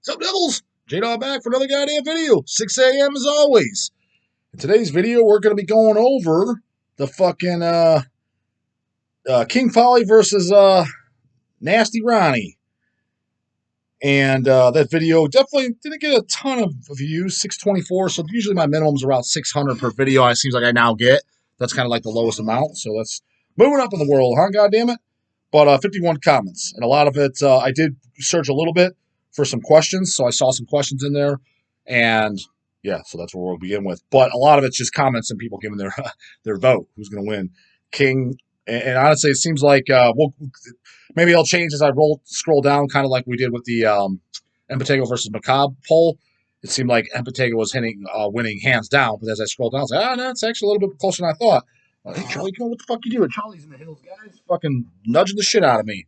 Sup, Devils? J-dawg back for another goddamn video. 6 a.m. as always. In today's video, we're going to be going over the fucking King Polly versus Nasty Ronnie. And that video definitely didn't get a ton of views, 624. So usually my minimum's around 600 per video. It seems like I now get. That's kind of like the lowest amount. So that's moving up in the world, huh? Goddammit. But 51 comments. And a lot of it, I did search a little bit for some questions. So I saw some questions in there. And yeah, so that's where we'll begin with. But a lot of it's just comments and people giving their vote. Who's going to win? King. And honestly, it seems like maybe it'll change as I scroll down, kind of like we did with the Empatego versus Macabre poll. It seemed like Empatego was winning hands down, but as I scrolled down, I was like, no, it's actually a little bit closer than I thought. Hey, Charlie, come on, what the fuck you doing? Charlie's in the hills, guys. Fucking nudging the shit out of me.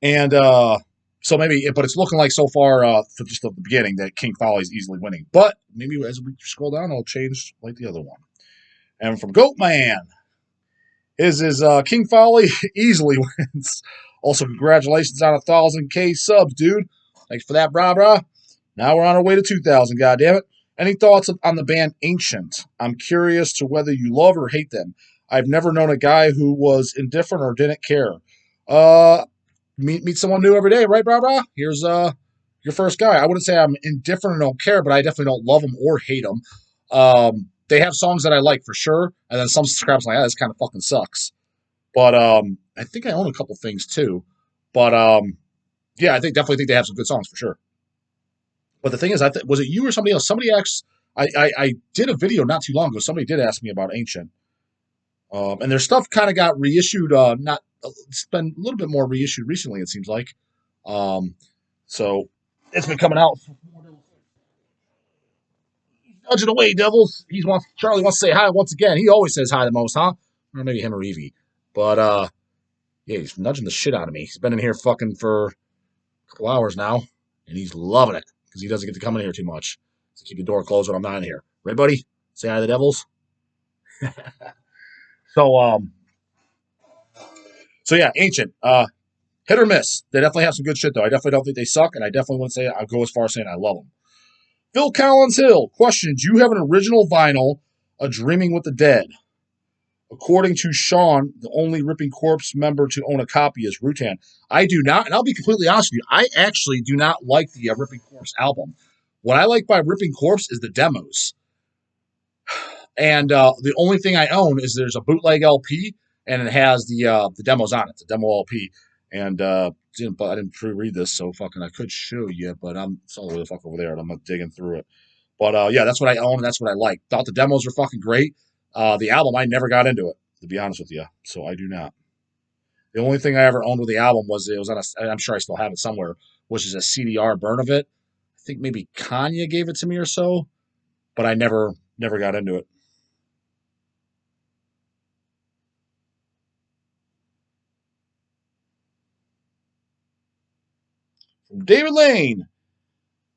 And so maybe, but it's looking like so far, for just the beginning, that King Folly's easily winning. But maybe as we scroll down, it'll change like the other one. And from Goatman, is King Folly easily wins. Also, congratulations on 1,000K subs, dude. Thanks for that, brah. Now we're on our way to 2,000, goddammit. Any thoughts on the band Ancient? I'm curious to whether you love or hate them. I've never known a guy who was indifferent or didn't care. Meet someone new every day, right, brah? Here's your first guy. I wouldn't say I'm indifferent and don't care, but I definitely don't love them or hate them. They have songs that I like for sure, and then some scraps like, this kind of fucking sucks. But I think I own a couple things too. But yeah, I definitely think they have some good songs for sure. But the thing is, was it you or somebody else? Somebody asked. I did a video not too long ago. Somebody did ask me about Ancient, and their stuff kind of got reissued. It's been a little bit more reissued recently. It seems like. So it's been coming out. Nudging away, Devils. Charlie wants to say hi once again. He always says hi the most, huh? Or maybe him or Evie. But yeah, he's nudging the shit out of me. He's been in here fucking for a couple hours now, and he's loving it because he doesn't get to come in here too much. So keep the door closed when I'm not in here. Right, buddy? Say hi to the Devils. So yeah, Ancient. Hit or miss. They definitely have some good shit though. I definitely don't think they suck, and I definitely wouldn't say I'd go as far as saying I love them. Phil Collins Hill, question, do you have an original vinyl, A Dreaming with the Dead? According to Sean, the only Ripping Corpse member to own a copy is Rutan. I do not, and I'll be completely honest with you, I actually do not like the Ripping Corpse album. What I like by Ripping Corpse is the demos. And the only thing I own is there's a bootleg LP, and it has the demos on it, the demo LP. And I didn't pre-read this, so fucking I could show you, but it's all the way the fuck over there, and I'm not digging through it. But yeah, that's what I own, and that's what I like. Thought the demos were fucking great. The album, I never got into it, to be honest with you, so I do not. The only thing I ever owned with the album was it was on I'm sure I still have it somewhere, which is a CDR burn of it. I think maybe Kanye gave it to me or so, but I never got into it. From David Lane.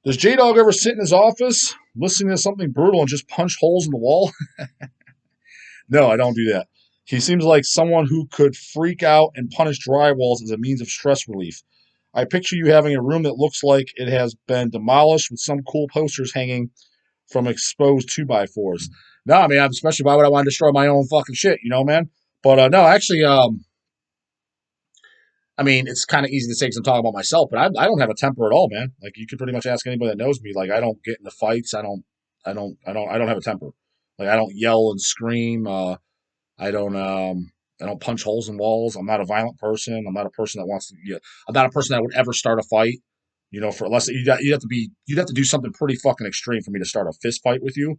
Does J-dawg ever sit in his office listening to something brutal and just punch holes in the wall? No, I don't do that. He seems like someone who could freak out and punish drywalls as a means of stress relief. I picture you having a room that looks like it has been demolished with some cool posters hanging from exposed 2x4s. No, I mean, especially why would I want to destroy my own fucking shit, man? But no, actually, I mean, it's kind of easy to say because I'm talking about myself, but I don't have a temper at all, man. Like you could pretty much ask anybody that knows me. Like I don't get into fights. I don't have a temper. Like I don't yell and scream. I don't punch holes in walls. I'm not a violent person. I'm not a person that wants to. I'm not a person that would ever start a fight. For unless you'd have to do something pretty fucking extreme for me to start a fist fight with you.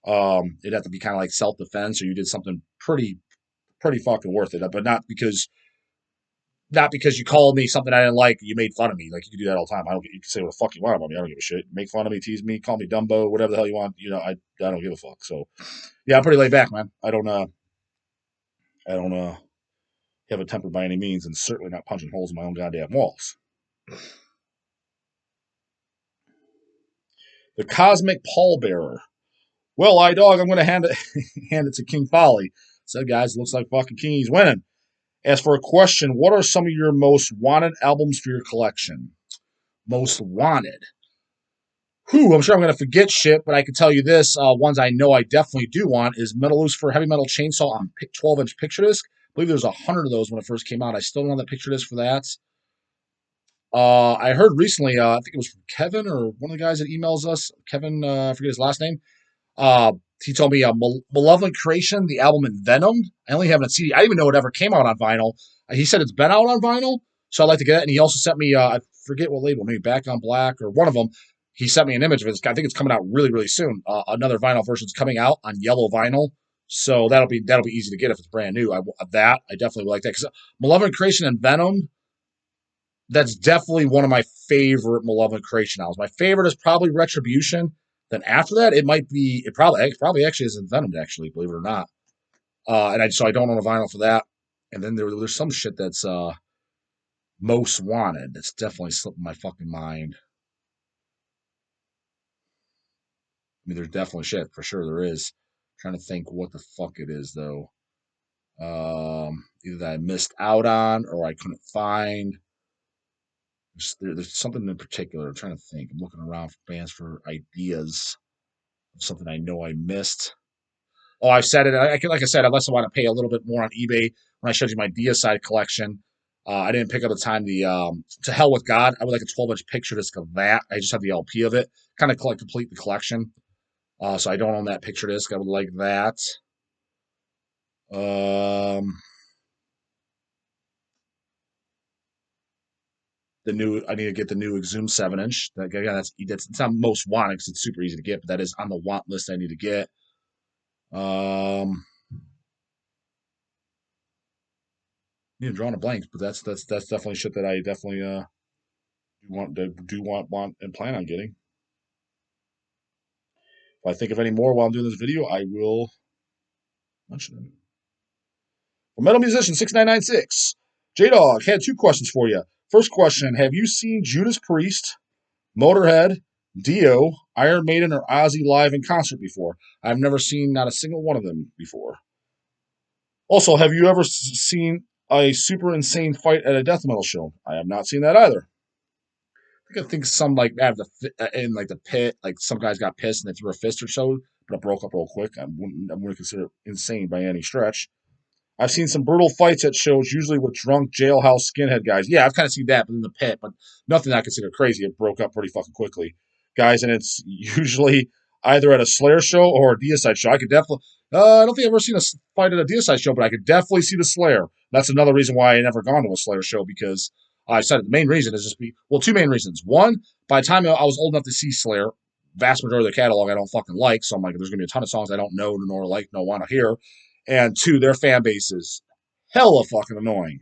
It'd have to be kind of like self defense, or you did something pretty fucking worth it. But not because you called me something I didn't like, you made fun of me. Like, you can do that all the time. You can say what the fuck you want about me. I don't give a shit. Make fun of me, tease me, call me Dumbo, whatever the hell you want. I don't give a fuck. So, yeah, I'm pretty laid back, man. I don't have a temper by any means, and certainly not punching holes in my own goddamn walls. The Cosmic Pallbearer. Well, J-dawg, I'm going to hand it to King Folly. So, guys, looks like fucking Kingy's winning. As for a question, what are some of your most wanted albums for your collection? Most Wanted. Whew, I'm sure I'm going to forget shit, but I can tell you this. Ones I know I definitely do want is Metal for Heavy Metal Chainsaw on 12-inch picture disc. I believe there was 100 of those when it first came out. I still don't have the picture disc for that. I heard recently, I think it was from Kevin or one of the guys that emails us. Kevin, I forget his last name. He told me Malevolent Creation, the album Envenomed. I only have it on CD. I didn't even know it ever came out on vinyl. He said it's been out on vinyl, so I'd like to get it. And he also sent me, I forget what label, maybe Back on Black or one of them. He sent me an image of it. I think it's coming out really, really soon. Another vinyl version is coming out on yellow vinyl, so that'll be easy to get if it's brand new. I definitely would like that because Malevolent Creation and Venom. That's definitely one of my favorite Malevolent Creation albums. My favorite is probably Retribution. Then after that, it probably actually is Envenomed, actually, believe it or not. So I don't own a vinyl for that. And then there's some shit that's Most Wanted. That's definitely slipping my fucking mind. I mean, there's definitely shit for sure. There is. I'm trying to think what the fuck it is though. Either that I missed out on or I couldn't find. There's something in particular. I'm trying to think. I'm looking around for bands for ideas of something I know I missed. Oh, I've said it. Like I said, unless I want to pay a little bit more on eBay when I showed you my Deicide collection. I didn't pick up the time. To Hell with God. I would like a 12-inch picture disc of that. I just have the LP of it. Kind of complete the collection. So I don't own that picture disc. I would like that. I need to get the new Exhumed 7-inch. Again, that's it's not most wanted because it's super easy to get, but that is on the want list I need to get. You're drawing a blank, but that's definitely shit that I definitely want and plan on getting. If I think of any more while I'm doing this video, I will mention them. For Metal Musician 6996, J-dawg had 2 questions for you. First question: have you seen Judas Priest, Motorhead, Dio, Iron Maiden, or Ozzy live in concert before? I've never seen not a single one of them before. Also, have you ever seen a super insane fight at a death metal show? I have not seen that either. I think some like in like the pit, like some guys got pissed and they threw a fist or so, but it broke up real quick. I wouldn't consider it insane by any stretch. I've seen some brutal fights at shows, usually with drunk jailhouse skinhead guys. Yeah, I've kind of seen that, but in the pit, but nothing I consider crazy. It broke up pretty fucking quickly, guys, and it's usually either at a Slayer show or a Deicide show. I could definitely. I don't think I've ever seen a fight at a Deicide show, but I could definitely see the Slayer. That's another reason why I never gone to a Slayer show because I said the main reason is two main reasons. One, by the time I was old enough to see Slayer, vast majority of their catalog I don't fucking like, so I'm like, there's gonna be a ton of songs I don't know nor like nor want to hear. And 2, their fan base is hella fucking annoying.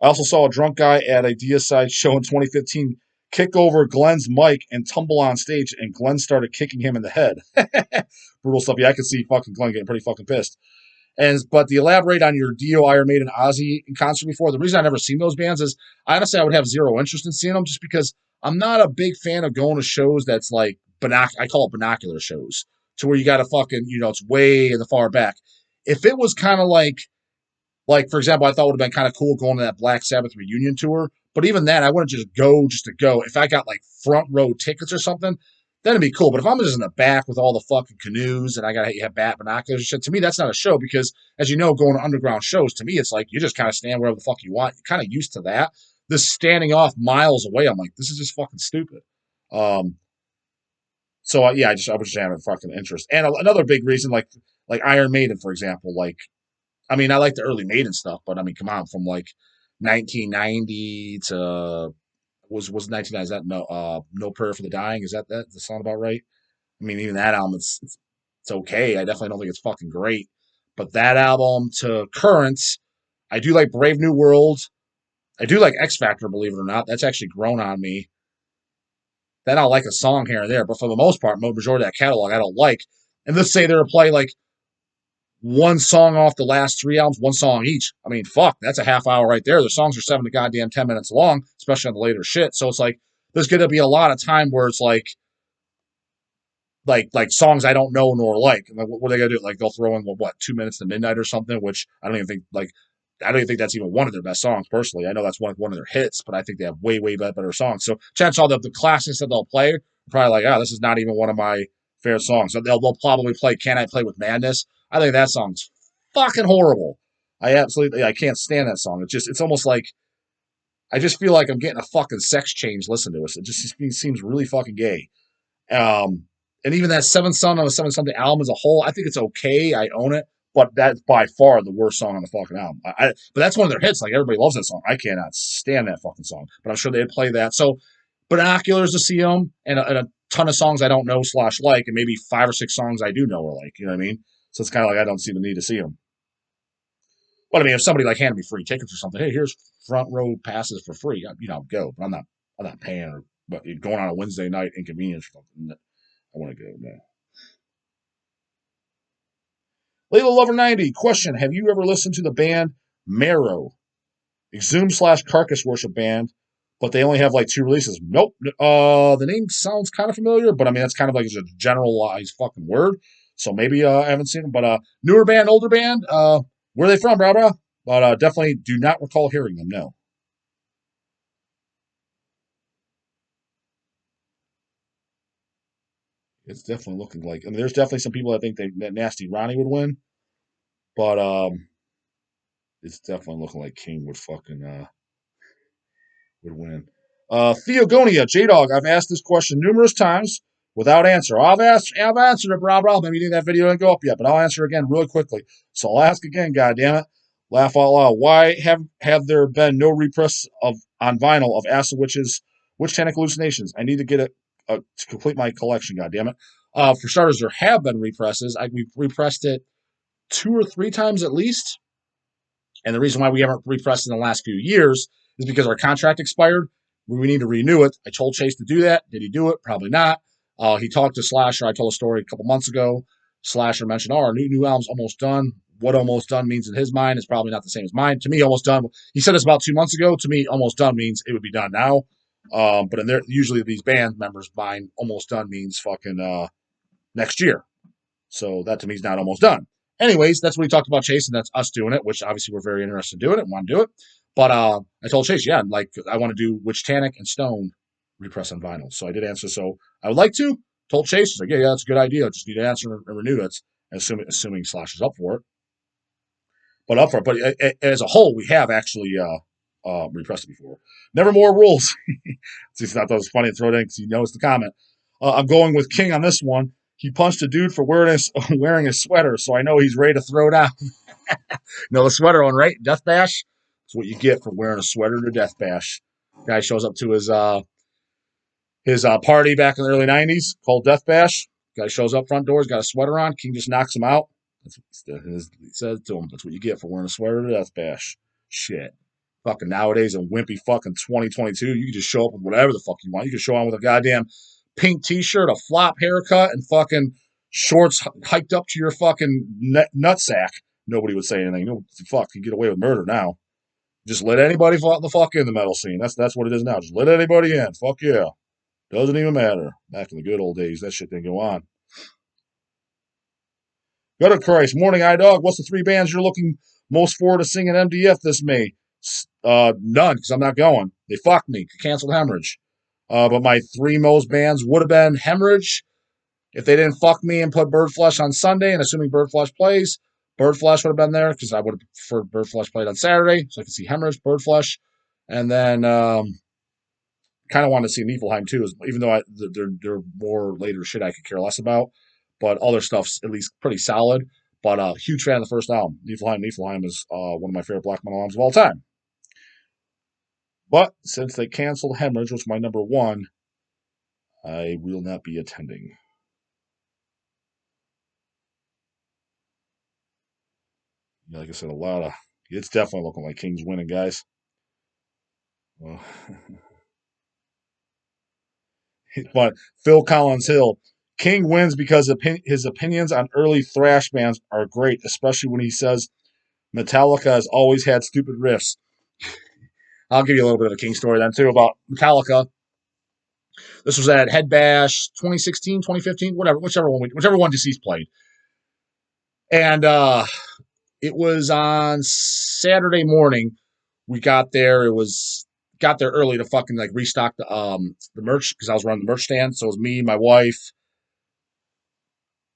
I also saw a drunk guy at a Deicide show in 2015 kick over Glenn's mic and tumble on stage, and Glenn started kicking him in the head. Brutal stuff. Yeah, I could see fucking Glenn getting pretty fucking pissed. But to elaborate on your Dio, Iron Maiden, Ozzy in concert before, the reason I've never seen those bands is honestly I would have zero interest in seeing them just because I'm not a big fan of going to shows that's like I call it binocular shows to where you got to fucking it's way in the far back. If it was kind of like for example, I thought it would have been kind of cool going to that Black Sabbath reunion tour, but even that I wouldn't just go just to go. If I got like front row tickets or something, that'd be cool. But if I'm just in the back with all the fucking canoes and I gotta have bat binoculars and shit, to me that's not a show because, as you know, going to underground shows, to me it's like you just kind of stand wherever the fuck you want. You're kind of used to that. This standing off miles away, I'm like, this is just fucking stupid. Yeah, I was just having fucking interest. And another big reason, like Iron Maiden, for example, like I mean, I like the early Maiden stuff, but I mean, come on, from like 1990 to was 1990? Is that No Prayer for the Dying? Is that the song about right? I mean, even that album, it's okay. I definitely don't think it's fucking great, but that album to current, I do like Brave New World. I do like X Factor, believe it or not. That's actually grown on me. Then I'll like a song here and there, but for the most part, majority of that catalog I don't like. And let's say they're play like one song off the last 3 albums, one song each. I mean, fuck, that's a half hour right there. The songs are 7 to goddamn 10 minutes long, especially on the later shit. So it's like there's going to be a lot of time where it's like songs I don't know nor like. Like what are they gonna do? Like they'll throw in 2 minutes to midnight or something, which I don't even think like I don't even think that's even one of their best songs, personally. I know that's one of their hits, but I think they have way, way better songs. So chances are the classics that they'll play are probably like, oh, this is not even one of my favorite songs. So they'll probably play Can I Play with Madness? I think that song's fucking horrible. I can't stand that song. It's almost like, I just feel like I'm getting a fucking sex change listening to it. It just seems really fucking gay. Um, and even that Seventh Son on a Seventh Sunday album as a whole, I think it's okay. I own it, but that's by far the worst song on the fucking album. But that's one of their hits. Like, everybody loves that song. I cannot stand that fucking song, but I'm sure they'd play that. So binoculars to see them, and a ton of songs I don't know / like, and maybe 5 or 6 songs I do know or like. You know what I mean? So it's kind of like I don't see the need to see them. But I mean, if somebody like handed me free tickets or something, hey, here's front row passes for free, go. But I'm not paying, or but going on a Wednesday night inconvenience or something. I want to go now. Layla Lover 90, question: have you ever listened to the band Marrow? Exhumed / Carcass Worship band, but they only have like 2 releases. Nope. The name sounds kind of familiar, but I mean, that's kind of like a generalized fucking word. So maybe I haven't seen them, but newer band, older band. Where are they from, bro? But definitely do not recall hearing them. No. It's definitely looking like. I mean, there's definitely some people that think that Nasty Ronnie would win, but it's definitely looking like King would fucking would win. Theogonia, J-dawg. I've asked this question numerous times without answer. I've answered it, bro. Maybe you think that video didn't go up yet, but I'll answer again really quickly. So I'll ask again, goddammit. Laugh out loud. Why have there been no repress on vinyl of Acid Witch's Witch-Tannic Hallucinations? I need to get it to complete my collection, goddammit. For starters, there have been represses. We've repressed it 2 or 3 times at least. And the reason why we haven't repressed in the last few years is because our contract expired. We need to renew it. I told Chase to do that. Did he do it? Probably not. He talked to Slasher. I told a story a couple months ago. Slasher mentioned, oh, our new album's almost done. What almost done means in his mind is probably not the same as mine. To me, almost done. He said this about 2 months ago. To me, almost done means it would be done now. But usually these band members' mind, almost done means fucking next year. So that to me is not almost done. Anyways, that's what he talked about, Chase, and that's us doing it, which obviously we're very interested in doing it and want to do it. But I told Chase, yeah, like I want to do Witch-Tannic and Stone repress on vinyl. So I did answer. So I would like to. Told Chase, he's like, yeah, that's a good idea. Just need to answer and renew it, assuming Slash is up for it. But up for it. But as a whole, we have actually repressed it before. Nevermore Rules. I thought that was funny to throw it in because he knows the comment. I'm going with King on this one. He punched a dude for wearing a sweater, so I know he's ready to throw down. The sweater one, right? Death Bash. That's what you get for wearing a sweater to Death Bash. Guy shows up to his party back in the early '90s called Death Bash. Guy shows up front doors, got a sweater on. King just knocks him out. That's what he says to him. That's what you get for wearing a sweater to Death Bash. Shit. Fucking nowadays in wimpy fucking 2022, you can just show up with whatever the fuck you want. You can show on with a goddamn pink t-shirt, a flop haircut, and fucking shorts hiked up to your fucking nutsack. Nobody would say anything. No, fuck, you get away with murder now. Just let anybody the fuck in the metal scene. That's what it is now. Just let anybody in. Fuck yeah. Doesn't even matter. Back in the good old days, that shit didn't go on. God of Christ. Morning, J-dawg. What's the 3 bands you're looking most forward to seeing at MDF this May? None, because I'm not going. They fucked me. Canceled Hemorrhage. But my 3 most bands would have been Hemorrhage, if they didn't fuck me and put Bird Flesh on Sunday, and assuming Bird Flesh plays, Bird Flesh would have been there because I would have preferred Bird Flesh played on Saturday, so I could see Hemorrhage, Bird Flesh, and then kind of wanted to see Niflheim too, even though they're more later shit I could care less about, but other stuff's at least pretty solid. But huge fan of the first album. Niflheim is one of my favorite black metal albums of all time. But since they canceled Hemorrhage, which was my number 1, I will not be attending. Like I said, it's definitely looking like King's winning, guys. Well, but Phil Collins Hill, King wins because his opinions on early thrash bands are great, especially when he says Metallica has always had stupid riffs. I'll give you a little bit of a King story then, too, about Metallica. This was at Head Bash 2016, 2015, whichever one Deceased played. And It was on Saturday morning. We got there. Got there early to fucking like restock the merch because I was running the merch stand. So it was me, my wife,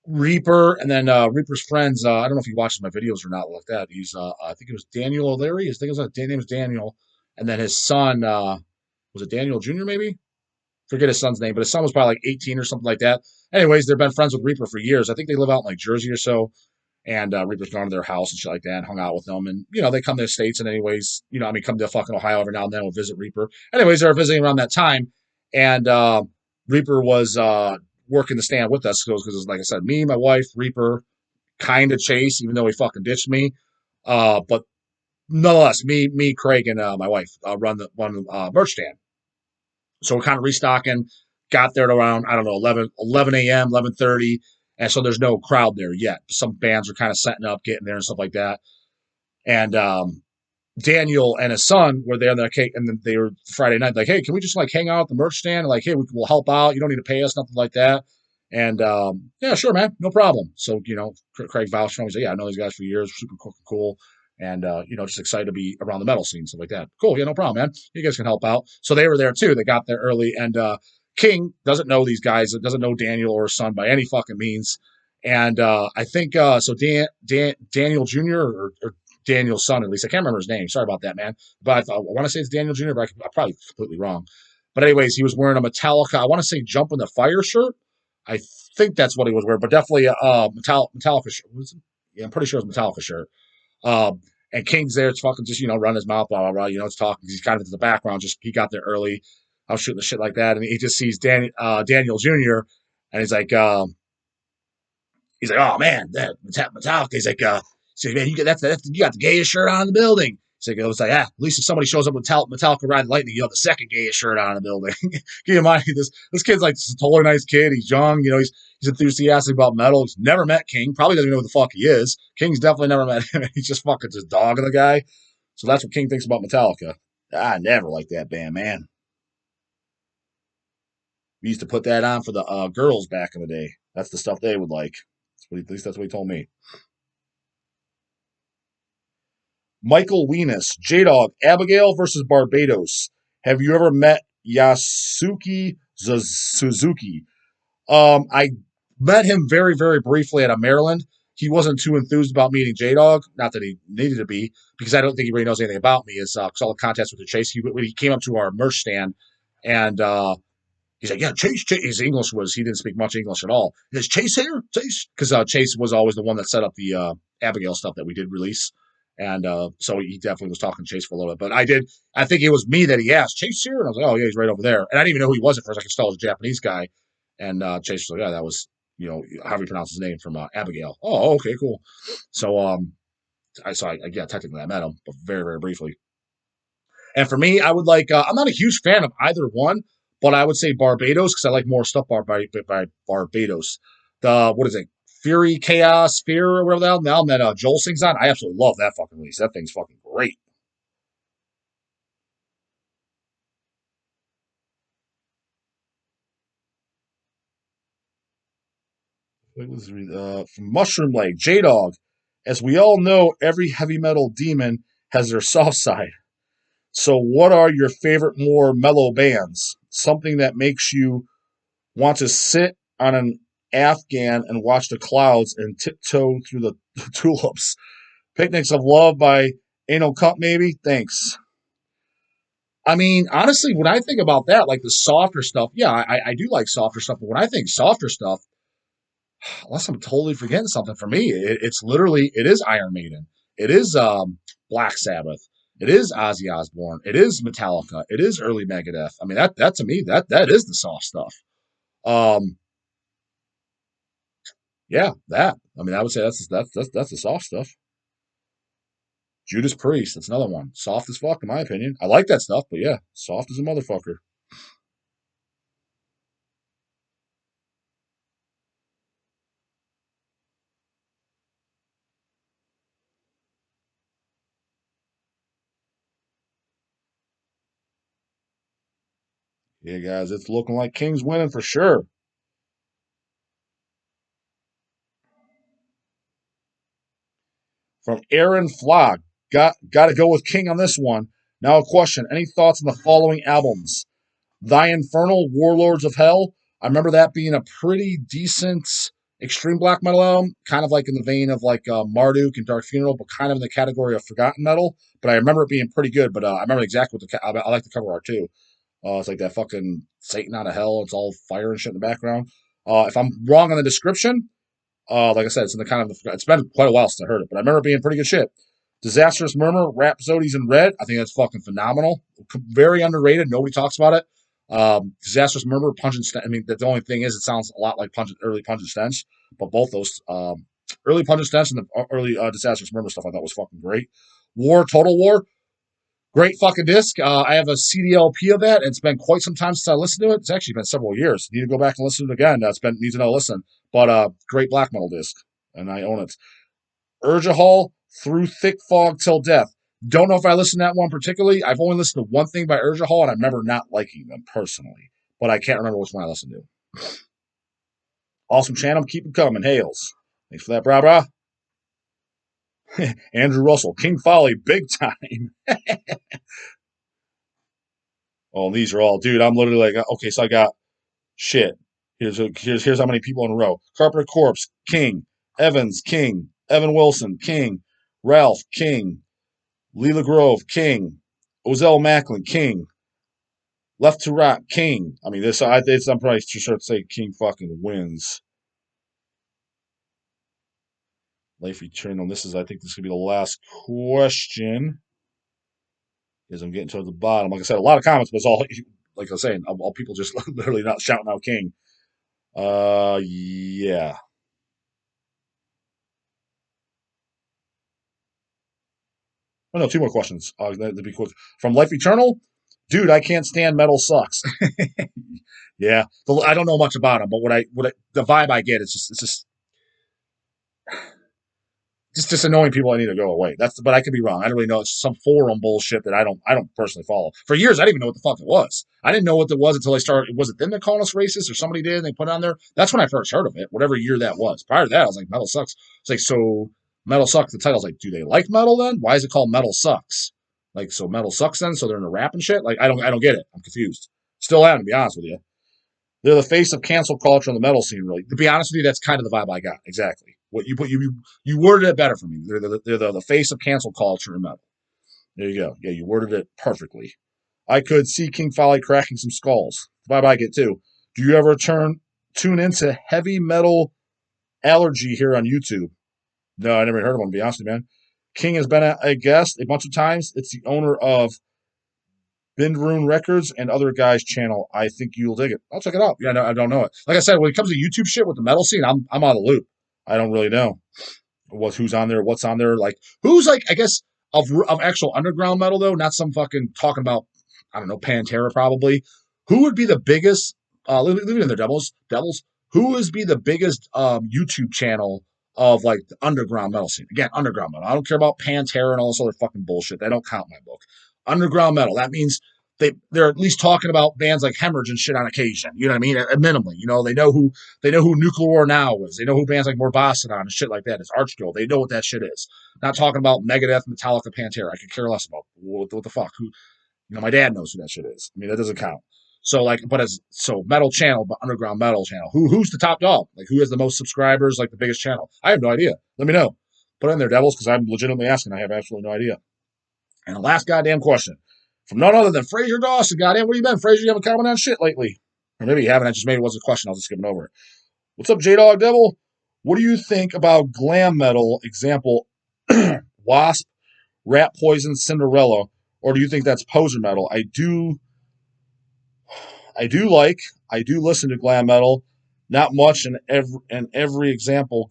Reaper, and then Reaper's friends. I don't know if he watches my videos or not like that. He's I think it was Daniel O'Leary. His name was Daniel, and then his son was it Daniel Jr. maybe? Forget his son's name, but his son was probably like 18 or something like that. Anyways, they've been friends with Reaper for years. I think they live out in like Jersey or so. And Reaper's gone to their house and shit like that and hung out with them. And, they come to the States and anyways, come to fucking Ohio every now and then. We'll visit Reaper. Anyways, they were visiting around that time. And Reaper was working the stand with us because, like I said, me, my wife, Reaper, kind of Chase, even though he fucking ditched me. But nonetheless, me, Craig, and my wife run the merch stand. So we're kind of restocking. Got there at around, I don't know, 11 a.m., 11:30. And so there's no crowd there yet. Some bands are kind of setting up, getting there and stuff like that. And Daniel and his son were there. And then they were Friday night, like, hey, can we just like hang out at the merch stand? Like, hey, we'll help out. You don't need to pay us, nothing like that. And yeah, sure, man, no problem. So Craig vouched for him. He's like, yeah, I know these guys for years, super cool, and just excited to be around the metal scene, stuff like that. Cool, yeah, no problem, man. You guys can help out. So they were there too. They got there early, and King doesn't know these guys. Doesn't know Daniel or his son by any fucking means. And I think so. Daniel Jr. or Daniel's son, at least I can't remember his name. Sorry about that, man. But I want to say it's Daniel Jr., but I'm probably completely wrong. But anyways, he was wearing a Metallica. I want to say "Jump in the Fire" shirt. I think that's what he was wearing, but definitely a Metallica shirt. Yeah, I'm pretty sure it was a Metallica shirt. And King's there, it's fucking just running his mouth, blah blah blah. It's talking. He's kind of in the background. Just he got there early. I was shooting the shit like that, and he just sees Daniel Jr. and he's like, oh man, that Metallica. He's like, man, you got you got the gayest shirt on in the building. So it was like, at least if somebody shows up with Metallica Ride Lightning, the second gayest shirt on in the building. Keep in mind, this kid's like this totally nice kid. He's young, he's enthusiastic about metal. He's never met King. Probably doesn't even know who the fuck he is. King's definitely never met him. He's just fucking just dogging the guy. So that's what King thinks about Metallica. I never liked that band, man. We used to put that on for the girls back in the day. That's the stuff they would like. At least that's what he told me. Michael Weenus, J-dawg, Abigail versus Barbados. Have you ever met Yasuki Suzuki? I met him very, very briefly at a Maryland. He wasn't too enthused about meeting J-dawg. Not that he needed to be, because I don't think he really knows anything about me. Is because all the contests with the Chase. When he came up to our merch stand, and he's like, yeah, Chase. His English was, he didn't speak much English at all. He says, Chase here? Chase? Because Chase was always the one that set up the Abigail stuff that we did release. And so he definitely was talking to Chase for a little bit. But I think it was me that he asked, Chase here? And I was like, oh, yeah, he's right over there. And I didn't even know who he was at first. I could tell it was a Japanese guy. And Chase was like, yeah, that was, how do you pronounce his name from Abigail? Oh, okay, cool. So, yeah, technically I met him, but very, very briefly. And for me, I would like, I'm not a huge fan of either one, but I would say Barbados because I like more stuff by Barbados. What is it? Fury, Chaos, Fear, or whatever the album that Joel sings on. I absolutely love that fucking release. That thing's fucking great. From Mushroom Lake, J-dawg. As we all know, every heavy metal demon has their soft side. So, what are your favorite more mellow bands? Something that makes you want to sit on an Afghan and watch the clouds and tiptoe through the tulips. Picnics of Love by Anal Cup, maybe? Thanks. I mean, honestly, when I think about that, like the softer stuff, yeah, I do like softer stuff. But when I think softer stuff, unless I'm totally forgetting something for me, it is Iron Maiden. It is Black Sabbath. It is Ozzy Osbourne. It is Metallica. It is early Megadeth. I mean, that to me, that is the soft stuff. Um, Yeah, that. I mean, I would say that's the soft stuff. Judas Priest, that's another one. Soft as fuck, in my opinion. I like that stuff, but yeah, soft as a motherfucker. Yeah, guys, it's looking like King's winning for sure. From Aaron Flog. Got to go with King on this one. Now a question. Any thoughts on the following albums? Thy Infernal, Warlords of Hell. I remember that being a pretty decent extreme black metal album, kind of like in the vein of like Marduk and Dark Funeral, but kind of in the category of forgotten metal. But I remember it being pretty good. But I remember exactly what I like the cover art too. It's like that fucking Satan out of hell. It's all fire and shit in the background. If I'm wrong on the description, like I said, it's in the kind of it's been quite a while since I heard it, but I remember it being pretty good shit. Disastrous Murmur, Rhapsodies in Red. I think that's fucking phenomenal. Very underrated. Nobody talks about it. Disastrous Murmur, Pungent Stench. I mean, the only thing is, it sounds a lot like early Pungent Stench, but both those early Pungent Stench and the early Disastrous Murmur stuff I thought was fucking great. War, Total War. Great fucking disc. I have a CDLP of that. It's been quite some time since I listened to it. It's actually been several years. Need to go back and listen to it again. Needs another listen. But great black metal disc, and I own it. Urgahol, Through Thick Fog Till Death. Don't know if I listened to that one particularly. I've only listened to one thing by Urgahol, and I remember not liking them personally. But I can't remember which one I listened to. Awesome channel. Keep it coming. Hails. Thanks for that, brah. Andrew Russell, King Folly, big time. Oh, these are all, dude. I'm literally like, okay, so I got shit. Here's how many people in a row. Carpenter Corpse, King. Evans, King. Evan Wilson, King. Ralph, King. Leela Grove, King. Ozell Macklin, King. Left to Right, King. I mean, I'm probably sure to say King fucking wins. Life Eternal. I think this could be the last question. As I'm getting towards the bottom. Like I said, a lot of comments, but it's all, like I was saying, all people just literally not shouting out King. Yeah. Oh, no, two more questions. That'd be quick. From Life Eternal, dude, I can't stand metal sucks. Yeah, I don't know much about him, but the vibe I get is just annoying people I need to go away. But I could be wrong. I don't really know. It's some forum bullshit that I don't personally follow. For years, I didn't even know what the fuck it was. I didn't know what it was until I started. Was it them that called us racist or somebody did and they put it on there? That's when I first heard of it, whatever year that was. Prior to that, I was like, metal sucks. It's like, so metal sucks. The title's like, do they like metal then? Why is it called metal sucks? Like, so metal sucks then? So they're in a rap and shit? Like, I don't get it. I'm confused. Still am, to be honest with you. They're the face of cancel culture in the metal scene, really. To be honest with you, that's kind of the vibe I got. Exactly. What you worded it better for me. They're the face of cancel culture in metal. There you go. Yeah, you worded it perfectly. I could see King Folly cracking some skulls. The vibe I get too. Do you ever tune into heavy metal allergy here on YouTube? No, I never heard of him, to be honest with you, man. King has been a guest a bunch of times. It's the owner of Bindrune Records and other guys' channel. I think you'll dig it. I'll check it out. Yeah, no, I don't know it. Like I said, when it comes to YouTube shit with the metal scene, I'm out of the loop. I don't really know who's on there, what's on there. Like who's like I guess of actual underground metal though, not some fucking talking about I don't know Pantera probably. Who would be the biggest? Leave it in their devils. Who would be the biggest YouTube channel of like the underground metal scene? Again, underground metal. I don't care about Pantera and all this other fucking bullshit. They don't count in my book. Underground metal. That means they're at least talking about bands like Hemorrhage and shit on occasion. You know what I mean? Minimally, you know, they know who Nuclear War Now is. They know who bands like Morbassadon and shit like that is. Archkill. They know what that shit is. Not talking about Megadeth, Metallica, Pantera. I could care less about what the fuck. Who, you know, my dad knows who that shit is. I mean, that doesn't count. So like, metal channel, but underground metal channel. Who's the top dog? Like who has the most subscribers? Like the biggest channel? I have no idea. Let me know. Put it in there, devils, because I'm legitimately asking. I have absolutely no idea. And the last goddamn question. From none other than Fraser Dawson. Goddamn, where you been, Fraser? You haven't commented on shit lately. Or maybe you haven't. I just maybe it wasn't a question. I was just skipping over it. What's up, J-dawg Devil? What do you think about glam metal? Example, Wasp, Rat Poison, Cinderella. Or do you think that's poser metal? I do listen to glam metal. Not much in every example,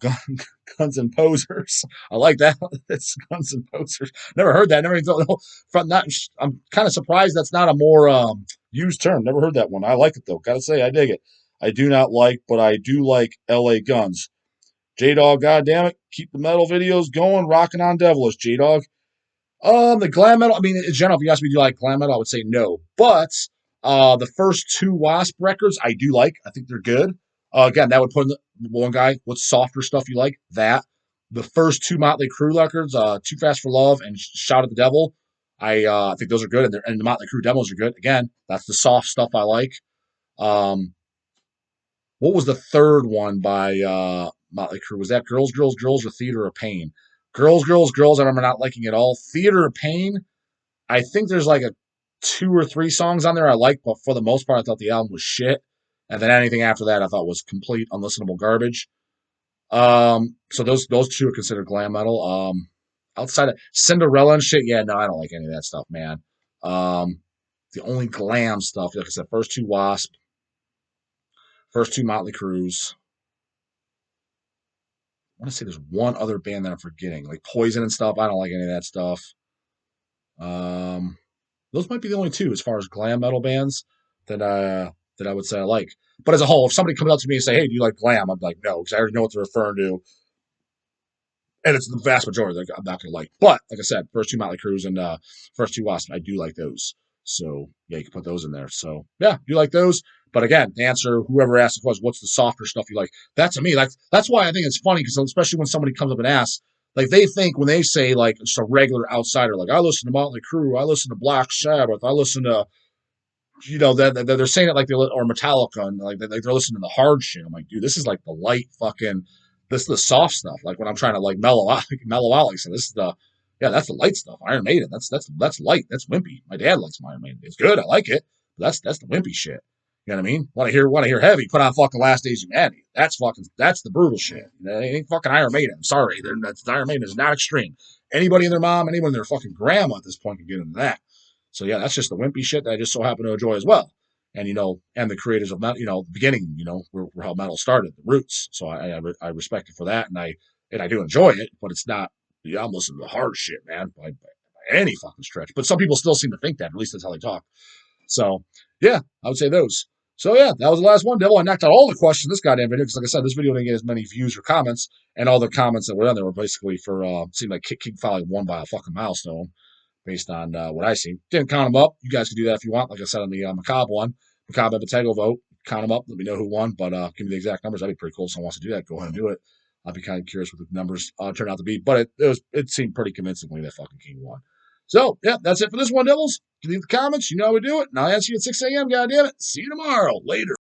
Guns and Posers. I like that. It's Guns and Posers. Never heard that. I'm kind of surprised that's not a more used term. Never heard that one. I like it though. Gotta say, I dig it. I do not like, but I do like L.A. Guns. J-dawg, goddammit, keep the metal videos going, rocking on Devilish, J-dawg. The glam metal, I mean, in general, if you ask me, do you like glam metal? I would say no. But the first two Wasp records, I do like. I think they're good. Again, that would put in the one guy, what softer stuff you like? That. the first two Motley Crue records, Too Fast for Love and Shout at the Devil. I think those are good, and the Motley Crue demos are good. Again, that's the soft stuff I like. Um, what was the third one by Motley Crue? Was that Girls, Girls, Girls, or Theater of Pain? Girls, Girls, Girls. I remember not liking it all. Theater of Pain. I think there's like a 2 or 3 songs on there I like, but for the most part, I thought the album was shit. And then anything after that, I thought was complete unlistenable garbage. So those two are considered glam metal. Outside of Cinderella and shit, yeah, no, I don't like any of that stuff, man. The only glam stuff, like I said, first two Wasp, first two Motley Crues. I want to say there's one other band that I'm forgetting, like Poison and stuff. I don't like any of that stuff. Um, those might be the only two as far as glam metal bands that I would say I like. But as a whole, if somebody comes up to me and say, "Hey, do you like glam?" I'm like, "No," because I already know what they're referring to, and it's the vast majority that I'm not going to like. But like I said, first two Motley Crues and first two Wasp, I do like those. So yeah, you can put those in there. So yeah, do like those. But again, the answer, whoever asked the question, what's the softer stuff you like? That to me, like that's why I think it's funny because especially when somebody comes up and asks, like they think when they say like just a regular outsider, like I listen to Motley Crue, I listen to Black Sabbath, I listen to that they're saying it like they or Metallica and like they're listening to the hard shit. I'm like, dude, this is like the light fucking this is the soft stuff. Like when I'm trying to like mellow out, like so this is the that's the light stuff. Iron Maiden, that's light, that's wimpy. My dad likes Iron Maiden. It's good, I like it. But that's the wimpy shit. You know what I mean? Want to hear heavy? Put on fucking Last Days of Humanity. That's the brutal shit. It ain't fucking Iron Maiden. I'm sorry, that's Iron Maiden is not extreme. Anybody and their mom, anyone and their fucking grandma at this point can get into that. So yeah, that's just the wimpy shit that I just so happen to enjoy as well. And and the creators of metal, the beginning, were how metal started, the roots. So I respect it for that, and I do enjoy it, but it's not. I'm listening to the hard shit, man, by any fucking stretch. But some people still seem to think that. At least that's how they talk. So yeah, I would say those. So yeah, that was the last one, Devil. I knocked out all the questions in this goddamn video because, like I said, this video didn't get as many views or comments, and all the comments that were on there were basically for seemed like King Folly won by a fucking milestone based on what I see. Didn't count them up. You guys can do that if you want. Like I said on the Macabre one, Macabre Bottego vote. Count them up. Let me know who won, but give me the exact numbers. That'd be pretty cool. If someone wants to do that, go ahead and do it. I'd be kind of curious what the numbers turn out to be, but it seemed pretty convincingly that fucking King won. So yeah, that's it for this one, Devils. Leave the comments. You know how we do it. And I'll answer you at 6 a.m. God damn it. See you tomorrow. Later.